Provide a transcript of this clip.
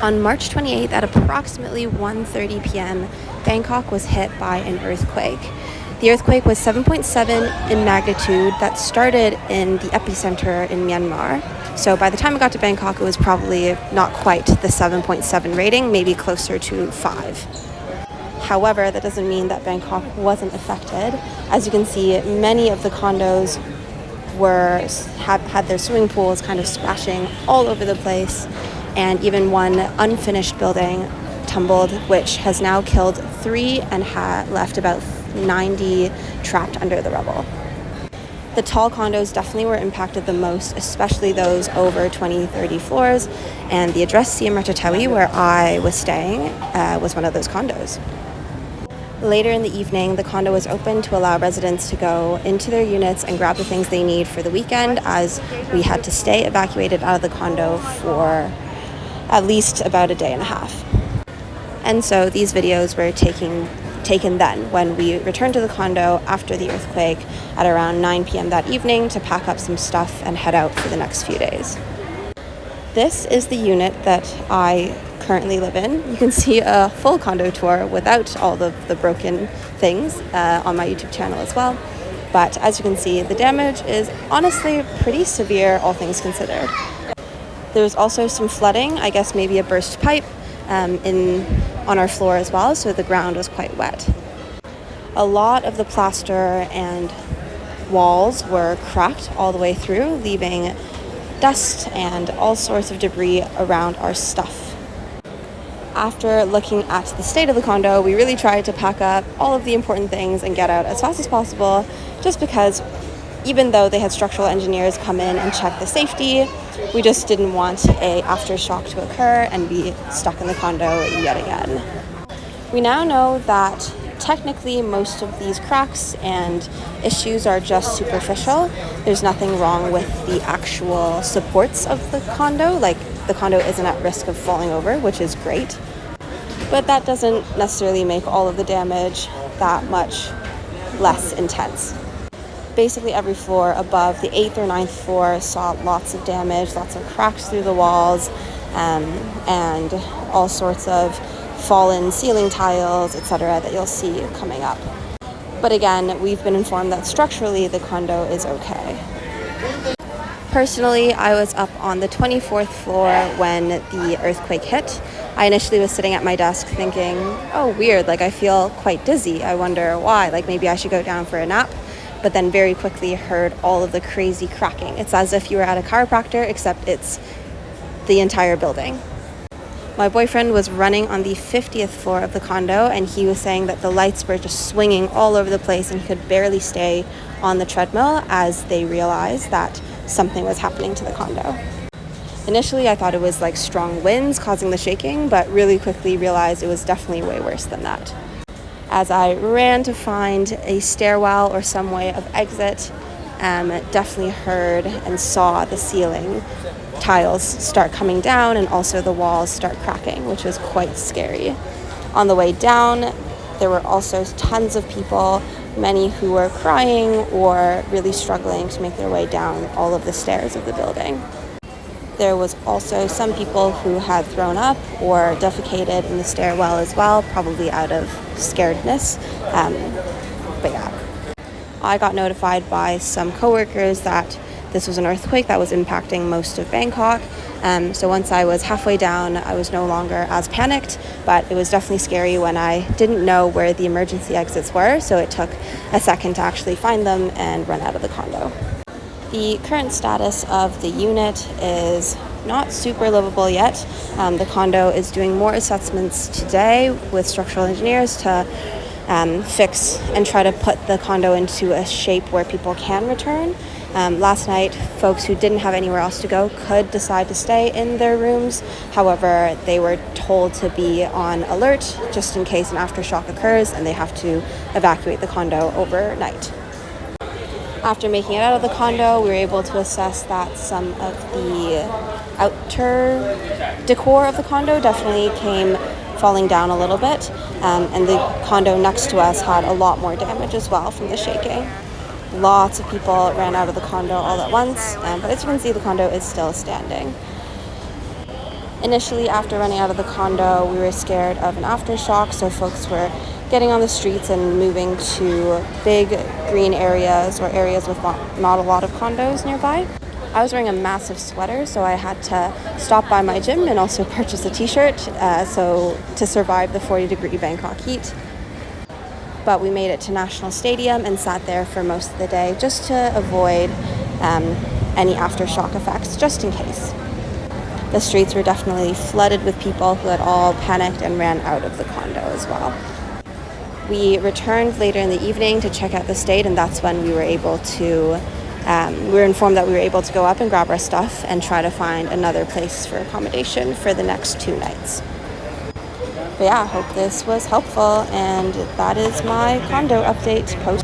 On March 28th at approximately 1:30 p.m., Bangkok was hit by an earthquake. The earthquake was 7.7 in magnitude that started in the epicenter in Myanmar. So by the time it got to Bangkok, it was probably not quite the 7.7 rating, maybe closer to 5. However, that doesn't mean that Bangkok wasn't affected. As you can see, many of the condos had their swimming pools kind of splashing all over the place, and even one unfinished building tumbled, which has now killed 3 and left about 90 trapped under the rubble. The tall condos definitely were impacted the most, especially those over 20, 30 floors, and the Address Siam Ratchathewi, where I was staying, was one of those condos. Later in the evening, the condo was open to allow residents to go into their units and grab the things they need for the weekend, as we had to stay evacuated out of the condo for at least about a day and a half. And so these videos were taken then when we returned to the condo after the earthquake at around 9 p.m. that evening to pack up some stuff and head out for the next few days. This is the unit that I currently live in. You can see a full condo tour without all of the broken things on my YouTube channel as well. But as you can see, the damage is honestly pretty severe, all things considered. There was also some flooding, I guess maybe a burst pipe on our floor as well, so the ground was quite wet. A lot of the plaster and walls were cracked all the way through, leaving dust and all sorts of debris around our stuff. After looking at the state of the condo, we really tried to pack up all of the important things and get out as fast as possible, just because even though they had structural engineers come in and check the safety, we just didn't want a aftershock to occur and be stuck in the condo yet again. We now know that technically most of these cracks and issues are just superficial. There's nothing wrong with the actual supports of the condo, like the condo isn't at risk of falling over, which is great. But that doesn't necessarily make all of the damage that much less intense. Basically every floor above the 8th or 9th floor saw lots of damage, lots of cracks through the walls, and all sorts of fallen ceiling tiles, etc. that you'll see coming up. But again, we've been informed that structurally the condo is okay. Personally, I was up on the 24th floor when the earthquake hit. I initially was sitting at my desk thinking, oh weird, like I feel quite dizzy. I wonder why, like maybe I should go down for a nap. But then very quickly heard all of the crazy cracking. It's as if you were at a chiropractor, except it's the entire building. My boyfriend was running on the 50th floor of the condo, and he was saying that the lights were just swinging all over the place and he could barely stay on the treadmill as they realized that something was happening to the condo. Initially, I thought it was like strong winds causing the shaking, but really quickly realized it was definitely way worse than that. As I ran to find a stairwell or some way of exit, definitely heard and saw the ceiling tiles start coming down and also the walls start cracking, which was quite scary. On the way down, there were also tons of people, many who were crying or really struggling to make their way down all of the stairs of the building. There was also some people who had thrown up or defecated in the stairwell as well, probably out of scaredness. But yeah, I got notified by some coworkers that this was an earthquake that was impacting most of Bangkok. So once I was halfway down, I was no longer as panicked, but it was definitely scary when I didn't know where the emergency exits were. So it took a second to actually find them and run out of the condo. The current status of the unit is not super livable yet. The condo is doing more assessments today with structural engineers to fix and try to put the condo into a shape where people can return. Last night, folks who didn't have anywhere else to go could decide to stay in their rooms. However, they were told to be on alert just in case an aftershock occurs and they have to evacuate the condo overnight. After making it out of the condo, we were able to assess that some of the outer decor of the condo definitely came falling down a little bit, and the condo next to us had a lot more damage as well from the shaking. Lots of people ran out of the condo all at once, but as you can see, the condo is still standing. Initially, after running out of the condo, we were scared of an aftershock, so folks were getting on the streets and moving to big green areas or areas with not a lot of condos nearby. I was wearing a massive sweater, so I had to stop by my gym and also purchase a t-shirt to survive the 40-degree Bangkok heat. But we made it to National Stadium and sat there for most of the day just to avoid any aftershock effects, just in case. The streets were definitely flooded with people who had all panicked and ran out of the condo as well. We returned later in the evening to check out the state, and that's when we were informed that we were able to go up and grab our stuff and try to find another place for accommodation for the next 2 nights. But yeah, I hope this was helpful, and that is my condo update post.